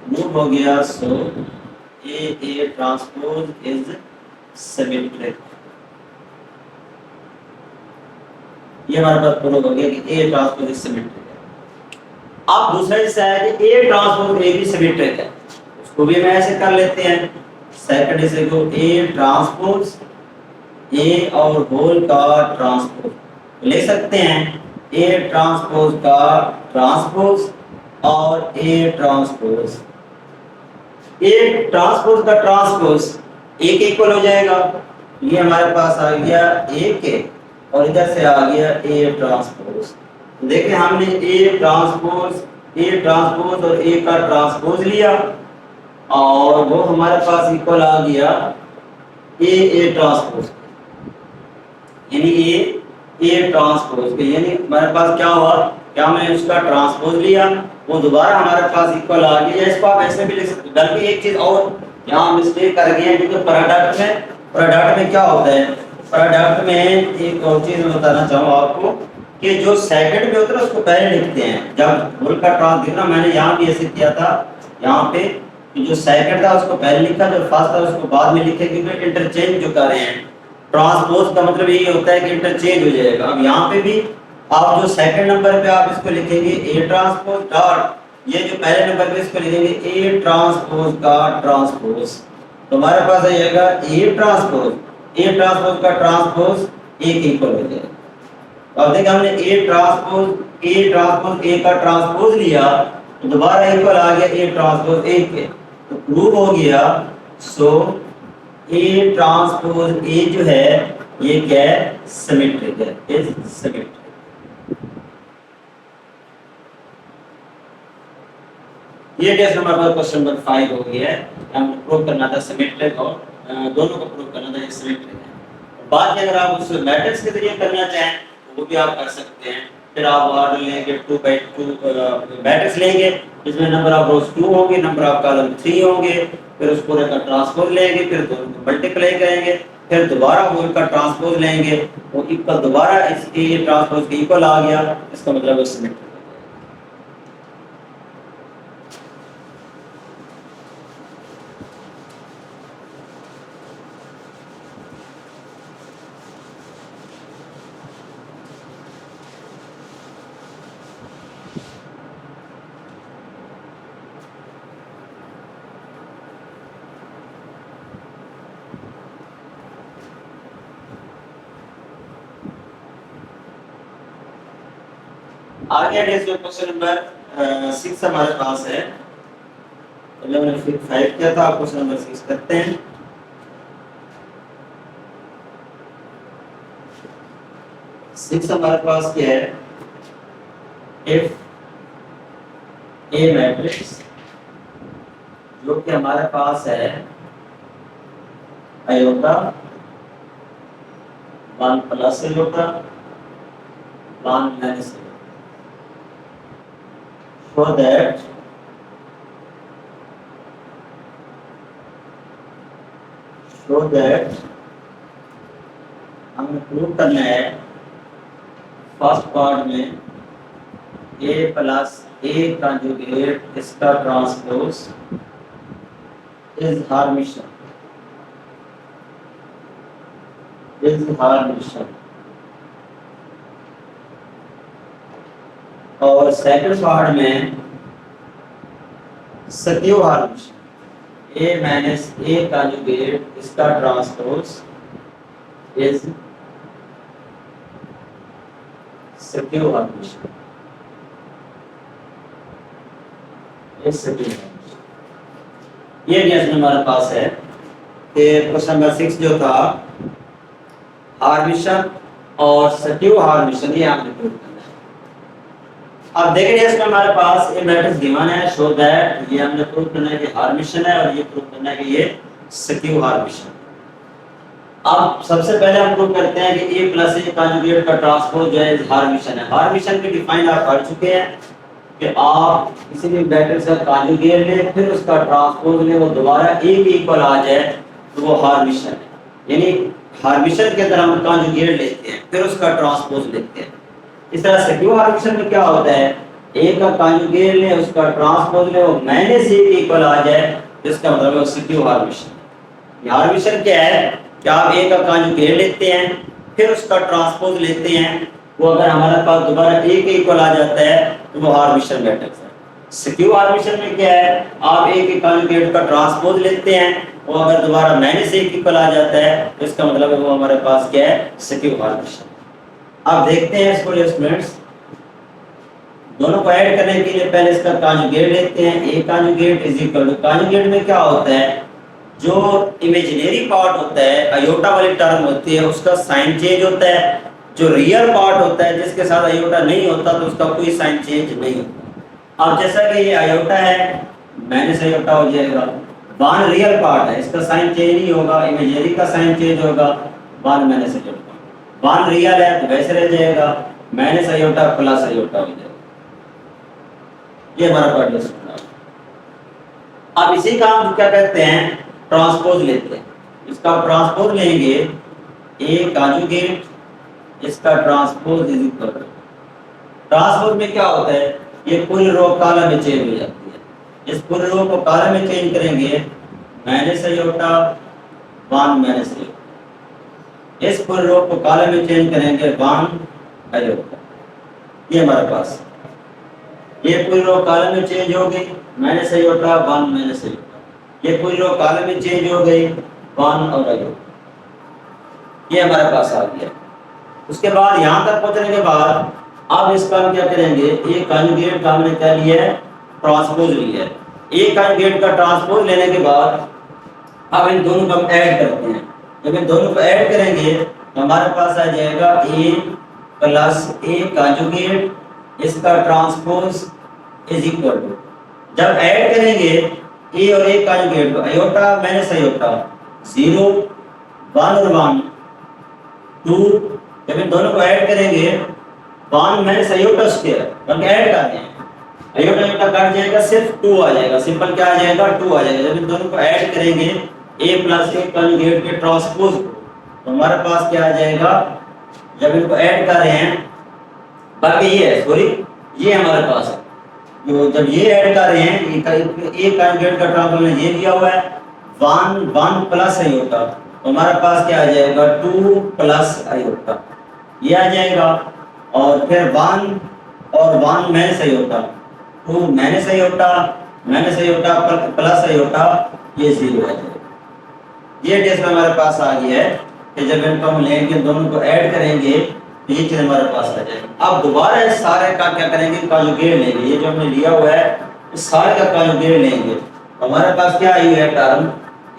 प्रूव हो गया, सो ए ट्रांसपोज इज सिमेट्रिक। ये हमारे पास प्रूव हो गया कि ए ट्रांसपोज इज सिमेट्रिक है। अब दूसरा हिस्सा है कि ए ट्रांसपोज ए भी सिमेट्रिक है, उसको भी हम ऐसे कर लेते हैं। सेकंड हिस्से को ए ट्रांसपोज ए और होल का ट्रांसपोज ले सकते हैं, ए ट्रांसपोज का ट्रांसपोज और ए ट्रांसपोज। ए ट्रांसपोज का ट्रांसपोज ए के इक्वल हो जाएगा, ये हमारे पास आ गया ए के और इधर से आ गया ए ट्रांसपोज। देखिए हमने ए ट्रांसपोज और ए का ट्रांसपोज लिया और वो हमारे पास इक्वल आ गया ए ट्रांसपोज, यानी ए ट्रांसपोज के, यानी हमारे पास क्या हुआ, क्या हमने उसका ट्रांसपोज लिया, वो दोबारा हमारे पास इक्वल आ गया। इसको आप ऐसे भी लिख सकते हैं। बल्कि एक चीज और यहाँ मिस्टेक कर गए हैं, क्योंकि प्रोडक्ट में क्या होता है, प्रोडक्ट में एक और चीज मैं बताना चाहूँगा आपको कि जो सेकंड में होता है उसको पहले लिखते हैं। जब होल का ट्रांस देखना, मैंने यहाँ भी ऐसे किया था, यहाँ पे जो सेकंड था उसको पहले लिखा, जो फर्स्ट था उसको बाद में लिखे, क्योंकि इंटरचेंज जो कर रहे हैं। ट्रांसपोज का मतलब यही होता है कि इंटरचेंज हो जाएगा। अब यहाँ पे भी आप जो सेकंड नंबर पे आप इसको लिखेंगे ए ट्रांसपोज डॉट, ये जो पहले नंबर पे इसको लिखेंगे ए ट्रांसपोज का ट्रांसपोज, तो हमारे पास आ जाएगा ए ट्रांसपोज का ट्रांसपोज ए के इक्वल हो जाएगा। तो अब देखिए हमने ए ट्रांसपोज ए का ट्रांसपोज लिया तो दोबारा इक्वल आ गया ए ट्रांसपोज ए के, तो प्रूव हो गया। सो ए ट्रांसपोज ए जो है ये क्या है, सिमेट्रिक है, इज सिमेट्रिक। ये केस नंबर क्वेश्चन नंबर 5 हो गया है। हमने प्रूव करना था सिमेट्रिक और दोनों को प्रूव करना था ये सिमेट्रिक है। बात अगर आप उस मैट्रिक्स के जरिए करना चाहें तो वो भी आप कर सकते हैं। फिर आप ऑर्डर लेंगे 2x2 मैट्रिक्स लेंगे जिसमें नंबर ऑफ रोज 2 होंगे, नंबर ऑफ कॉलम 3 होंगे, फिर उस पूरे का ट्रांसपोज लेंगे, फिर दोनों को मल्टीप्लाई करेंगे, फिर दोबारा वो का ट्रांसपोज लेंगे, वो इक्वल दोबारा इसके ट्रांसपोज के इक्वल आ गया, इसका मतलब है सिमेट्रिक। आगे क्वेश्चन नंबर 6 हमारे पास है। पहले हमने फिर 5 किया था, क्वेश्चन नंबर 6 करते हैं। सिक्स हमारे पास क्या है, इफ ए मैट्रिक्स जो कि हमारे पास है iota 1 plus iota 1 minus, so that हमें प्रूव करना है फर्स्ट पार्ट में a प्लस a कंजुगेट इसका ट्रांसपोज इज हार्मिशन, और सेकंड पार्ट में सत्यो हार्मिशन a माइनस a कंजुगेट इसका ट्रांसपोज इज सत्यो हार्मिशन। ये क्वेश्चन हमारे पास है कि क्वेश्चन नंबर 6 जो था हार्मिशन और सत्यो हार्मिशन, ये हमने प्रूव करना है। अब देखिए इसमें हमारे पास ये मैट्रिक्स गिवन है, शो दैट, ये हमने प्रूव करना है कि हार्मिशन है और ये प्रूव करना है कि ये सत्यो हार्मिशन। अब सबसे पहले हम प्रूव करते हैं कि a प्लस a कंजुगेट का ट्रांसपोज जो है हार्मिशन है। हार्मिशन की डिफाइन आप पढ़ चुके हैं कि आप किसी भी मैट्रिक्स का कंजुगेट लें फिर उसका ट्रांसपोज लें, वो दोबारा a के इक्वल आ जाए तो वो हार्मिशन है। यानी हार्मिशन के अंदर हम कंजुगेट लेते हैं फिर उसका ट्रांसपोज लेते हैं। इस तरह सत्यो हार्मिशन में क्या होता है, a का कंजुगेट लें उसका ट्रांसपोज लें, वो माइनस a के इक्वल आ जाए, जिसका मतलब है सत्यो हार्मिशन। हार्मिशन क्या है कि आप a का कंजुगेट लेते हैं फिर उसका ट्रांसपोज लेते हैं, वो अगर हमारे पास दोबारा a के इक्वल आ जाता है तो वो हार्मिशन मैट्रिक्स है। सत्यो हार्मिशन में क्या है, आप a के कंजुगेट का ट्रांसपोज लेते हैं, वो अगर दोबारा माइनस a के इक्वल आ जाता है तो इसका मतलब है वो हमारे पास क्या है, सत्यो हार्मिशन। अब देखते हैं इसको स्टूडेंट्स, दोनों को ऐड करने के लिए पहले इसका कंजुगेट लेते हैं। a conjugate is equal to, conjugate में क्या होता है, जो इमेजिनरी पार्ट होता है, अयोटा वाली टर्म होती है, उसका साइन चेंज होता है। जो रियल पार्ट होता है जिसके साथ अयोटा नहीं होता तो उसका कोई साइन चेंज नहीं होता। अब जैसा कि ये अयोटा है, माइनस अयोटा हो जाएगा। 1 रियल पार्ट है, इसका साइन चेंज नहीं होगा, इमेजिनरी का साइन चेंज होगा। 1 माइनस अयोटा, 1 रियल है तो वैसे रह जाएगा, माइनस अयोटा प्लस अयोटा हो जाएगा। ये हमारा पार्ट है। अब इसी का हम क्या कहते हैं, ट्रांसपोज लेते हैं। इसका ट्रांसपोज लेंगे, ए कॉन्जुगेट, इसका transpose is equal to, transpose में क्या होता है, ये पूरी रो कॉलम में चेंज हो जाती है। इस पूरी रो को कॉलम में चेंज करेंगे, माइनस अयोटा 1 माइनस अयोटा। इस पूरी रो को कॉलम में चेंज करेंगे 1 अयोटा। ये हमारे पास ये पूरी रो कॉलम में चेंज हो गई, माइनस अयोटा 1 माइनस अयोटा। ये पूरी रो कॉलम में चेंज हो गई 1 और अयोटा। ये हमारे पास आ गया। उसके बाद यहाँ तक पहुंचने के बाद अब इसका हम क्या करेंगे, एक कॉन्जुगेट का हमने क्या लिया है, ट्रांसपोज लिया है। एक कॉन्जुगेट का ट्रांसपोज लेने के बाद अब इन दोनों को हम ऐड करते हैं। जब इन दोनों को ऐड करेंगे तो हमारे पास आ जाएगा ए प्लस ए कॉन्जुगेट, इसका ट्रांसपोज इज इक्वल टू, जब ऐड करेंगे ए और ए कॉन्जुगेट को, अयोटा माइनस अयोटा 0 1 और 1 2, जब इन दोनों को ऐड करेंगे 1 माइनस अयोटा स्क्वायर, हम ऐड करते हैं, अयोटा अयोटा कट जाएगा, सिर्फ 2 आ जाएगा, सिंपल क्या आ जाएगा 2 आ जाएगा। जब इन दोनों को ऐड करेंगे ए प्लस ए कॉन्जुगेट के ट्रांसपोज तो हमारे पास क्या आ जाएगा, जब इनको ऐड कर रहे हैं, बाकी ये है सॉरी ये हमारे पास है, जो जब ये ऐड कर रहे हैं ए कॉन्जुगेट का ट्रांसपोज ये दिया हुआ है 1 प्लस अयोटा, तो हमारे पास क्या आ जाएगा 2 प्लस अयोटा, ये आ जाएगा। और फिर 1 और 1 minus iota, 2 minus iota plus iota, ये 0 आ जाएगा। ये केस में हमारे पास आ गया है कि जब इनको हम लेंगे दोनों को ऐड करेंगे तो ये चीज हमारे पास आ जाएगा। अब दोबारा इस सारे का क्या करेंगे, कॉन्जुगेट लेंगे। ये जो हमने लिया हुआ है इस सारे का कॉन्जुगेट लेंगे, तो हमारे पास क्या आई है टर्म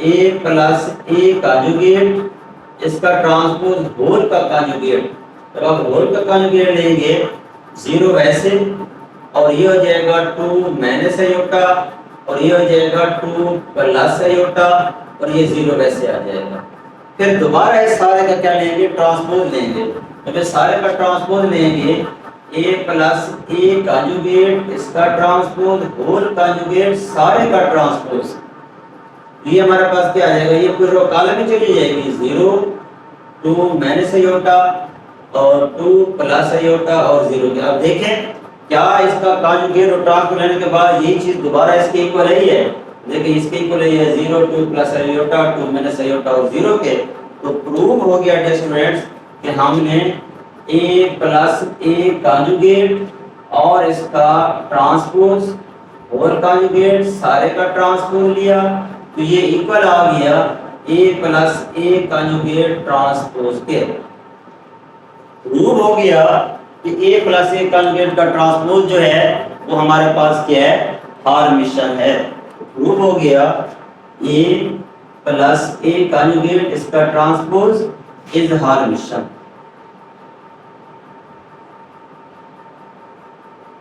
ए प्लस ए कॉन्जुगेट, इसका ट्रांसपोज होल का कॉन्जुगेट। जब आप होल का कॉन्जुगेट लेंगे 0 वैसे, और ये हो जाएगा 2 माइनस अयोटा, और ये हो जाएगा 2 प्लस अयोटा, और ये 0 वैसे आ जाएगा। फिर दोबारा इस सारे का क्या लेंगे, ट्रांसपोज लेंगे। जब इस सारे का ट्रांसपोज लेंगे ए प्लस ए कॉन्जुगेट, इसका ट्रांसपोज होल कॉन्जुगेट, सारे का ट्रांसपोज, ये हमारे पास क्या आ जाएगा, ये पूरी रो कॉलम में चली जाएगी 0 2 माइनस अयोटा और 2 प्लस अयोटा और 0। अब देखें क्या इसका कॉन्जुगेट और ट्रांसपोज लेने के बाद ये चीज दोबारा इसके इक्वल है, देखिए इसके इक्वल है 0 2 प्लस अयोटा 2 माइनस अयोटा और 0 के। तो प्रूव हो गया डियर स्टूडेंट्स कि हमने ए प्लस ए कॉन्जुगेट और इसका ट्रांसपोज होल कॉन्जुगेट सारे का ट्रांसपोज लिया, तो ये इक्वल आ गया ए प्लस ए कॉन्जुगेट ट्रांसपोज के। प्रूव हो गया कि ए प्लस ए कॉन्जुगेट का ट्रांसपोज जो है वो हमारे पास क्या है, हर्मिशन है। प्रूव हो गया ए प्लस ए कॉन्जुगेट, इसका transpose is Hermitian,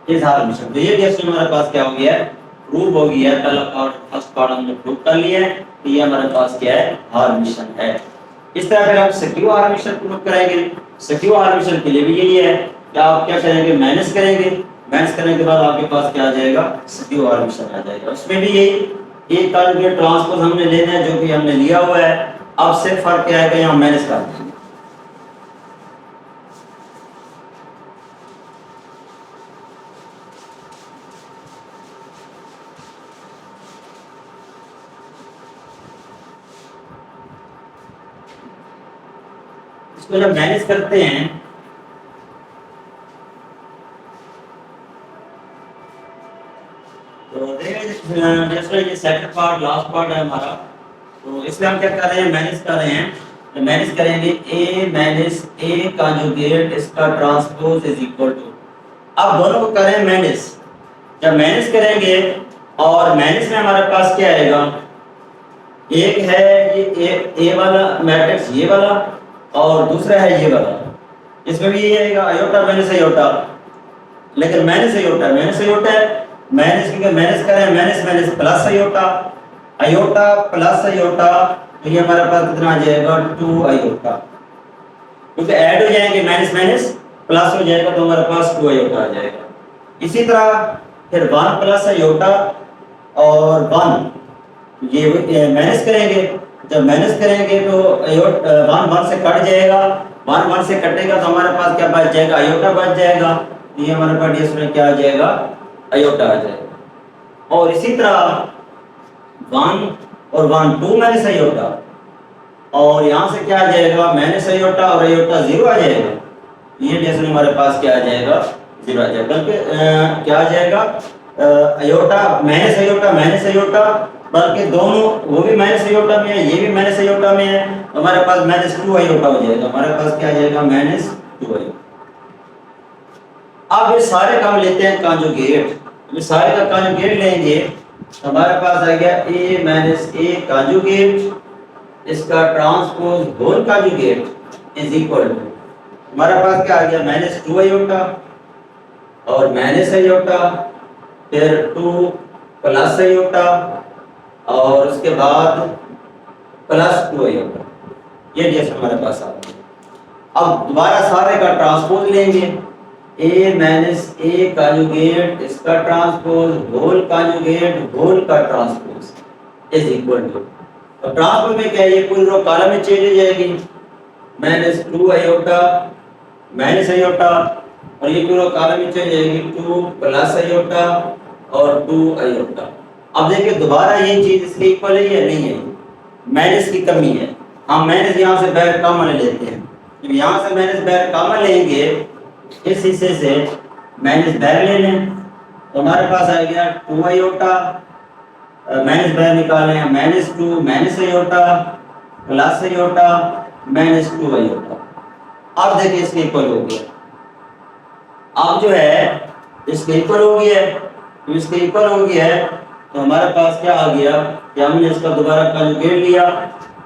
is Hermitian. तो ये क्वेश्चन हमारे पास क्या हो गया, प्रूव हो गया। पहला पार्ट फर्स्ट पार्ट हमने प्रूव कर लिया है, तो ये हमारे पास क्या है, हर्मिशन है। इस तरह फिर हम सिक्योर हर्मिशन प्रूव करेंगे। सिक्योर हर्मिशन के लिए भी यही है कि आप क्या करेंगे, माइनस करेंगे, माइनस करने के बाद आपके पास क्या आ जाएगा, सिक्योर हर्मिशन आ जाएगा। उसमें भी यही एक कॉन्जुगेट ट्रांसपोज हमने लेना है जो कि हमने लिया हुआ है। अब सिर्फ फर्क क्या है, यहाँ माइनस कर देंगे। इसको जब मैनेज करते हैं तो जैसे ये सेकंड पार्ट लास्ट पार्ट है हमारा, तो इसमें हम क्या कर रहे हैं, मैनेज कर रहे हैं। तो मैनेज करेंगे ए माइनस ए कॉन्जुगेट, इसका ट्रांसपोज इज इक्वल टू, अब दोनों को करें मैनेज। जब मैनेज करेंगे और मैनेज में हमारे पास क्या आएगा, एक है ये ए वाला मैट्रिक्स ये वाला, और दूसरा है ये वाला। इसमें भी ये आएगा आयोटा माइनस आयोटा, लेकिन माइनस आयोटा है, माइनस क्योंकि माइनस कर रहे हैं, minus minus plus iota, iota plus iota, तो ये हमारे पास कितना आ जाएगा 2 आयोटा, क्योंकि ऐड हो जाएंगे माइनस माइनस प्लस हो जाएगा तो हमारे पास 2 आयोटा आ जाएगा। इसी तरह फिर 1 प्लस आयोटा और 1 ये माइनस करेंगे, जब माइनस करेंगे तो 1 से कट जाएगा, 1 से कटेगा तो हमारे पास क्या बच जाएगा, आयोटा बच जाएगा, तो ये हमारे पास इसमें क्या आ जाएगा, आयोटा आ जाएगा। और इसी तरह 1 और 1 2 माइनस आयोटा, और यहाँ से क्या आ जाएगा माइनस आयोटा और आयोटा 0 आ जाएगा, ये डेसिमल हमारे पास क्या आ जाएगा 0 आ जाएगा, बल्कि क्या आ जाएगा आयोटा माइनस आयोटा, बल्कि दोनों वो भी माइनस आयोटा में है, ये भी माइनस आयोटा में है, हमारे पास -2 आयोटा हो जाएगा, हमारे पास क्या आ जाएगा -2 आयोटा। अब ये सारे काम लेते हैं कॉन्जुगेट, ये सारे का कॉन्जुगेट लेंगे तो हमारे पास आ गया a - a कॉन्जुगेट, इसका transpose whole conjugate is equal to, हमारे पास क्या आ गया -2 आयोटा और माइनस आयोटा, फिर 2 प्लस आयोटा और उसके बाद +2 आयोटा, ये जैसे हमारे पास आ गया। अब दोबारा सारे का ट्रांसपोज लेंगे, a - a कॉन्जुगेट, इसका ट्रांसपोज होल कॉन्जुगेट, होल का ट्रांसपोज इज इक्वल टू, तो ट्रांसपोज में क्या है, ये पूरी रो कॉलम में चेंज हो जाएगी, -2 आयोटा माइनस आयोटा, और ये पूरा कॉलम में चेंज हो जाएगी 2 प्लस आयोटा और 2 आयोटा। अब देखिए दोबारा ये चीज इसके इक्वल है या नहीं है, माइनस की कमी है, हम माइनस यहाँ से बाहर कॉमन लेते हैं, तो यहाँ से माइनस बाहर कॉमन लेंगे, इस हिस्से से माइनस बाहर ले लें तो हमारे पास आ गया 2 आयोटा, माइनस बाहर निकालें -2 minus iota plus iota -2 iota. अब देखिए इसके इक्वल हो गया, अब जो है इसके इक्वल हो गया है, तो इसके इक्वल हो गया है तो हमारे पास क्या आ गया कि हमने इसका दोबारा कॉन्जुगेट लिया,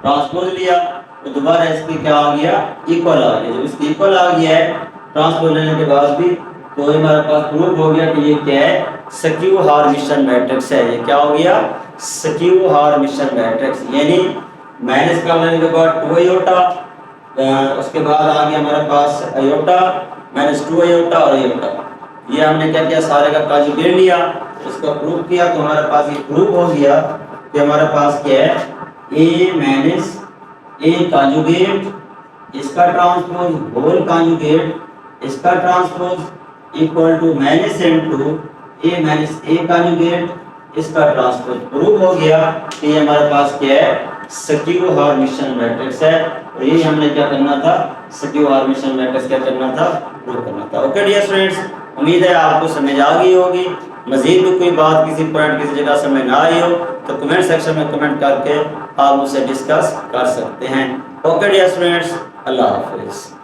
ट्रांसपोज लिया, तो दोबारा इसके क्या आ गया इक्वल आ गया। जब इसके इक्वल आ गया है ट्रांसपोज लेने के बाद भी, तो हमारे पास प्रूव हो गया कि ये क्या है, स्क्यू हार्मिशन मैट्रिक्स है। ये क्या हो गया, स्क्यू हार्मिशन मैट्रिक्स, यानी माइनस का लेने के बाद 2 आयोटा, उसके बाद आ गया हमारे पास आयोटा -2 आयोटा और आयोटा, ये हमने क्या किया सारे का कॉन्जुगेट लिया, इसको प्रूव किया, तो हमारे पास ये प्रूव हो गया कि हमारे पास क्या है a - a कॉन्जुगेट, इसका ट्रांसपोज होल कॉन्जुगेट, इसका transpose equal to minus into a - a conjugate, इसका ट्रांसपोज प्रूव हो गया कि ये हमारे पास क्या है स्क्यू हार्मिशन मैट्रिक्स है। और ये हमने क्या करना था, स्क्यू हार्मिशन मैट्रिक्स क्या करना था, प्रूव करना था। ओके डियर स्टूडेंट्स, उम्मीद है आपको समझ आ गई होगी। मजीद भी कोई बात किसी पॉइंट किसी जगह समझ ना आई हो तो कमेंट सेक्शन में कमेंट करके आप मुझसे डिस्कस कर सकते हैं। ओके डियर स्टूडेंट्स, अल्लाह हाफिज़।